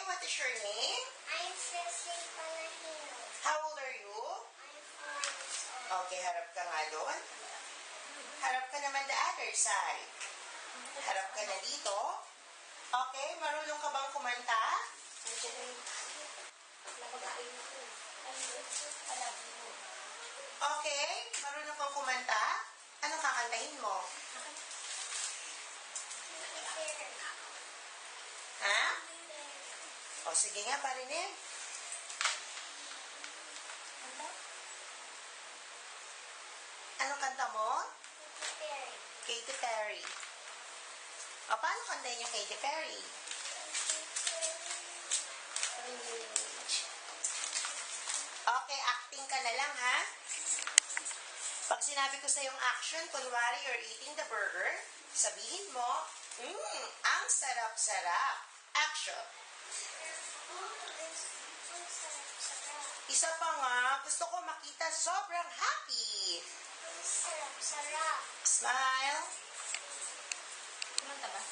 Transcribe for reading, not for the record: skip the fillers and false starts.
what is your name? I'm Cecil Palahino. How old are you? I'm 4 years old. Okay, harap ka nga doon. Harap ka naman the other side. Harap ka na dito. Okay, marunong ka bang kumanta? Okay, marunong kang kumanta? Anong kakantahin mo? Ha? O, sige nga, parinig. Anong kanta mo? Katy Perry. O, paano kantahin yung Katy Perry? Okay, acting ka na lang, ha? Pag sinabi ko sa yung action, kunwari you're eating the burger, sabihin mo, ang sarap-sarap. Action. Isa pa nga, gusto ko makita sobrang happy. Sarap-sarap. Smile. Kumanta ba?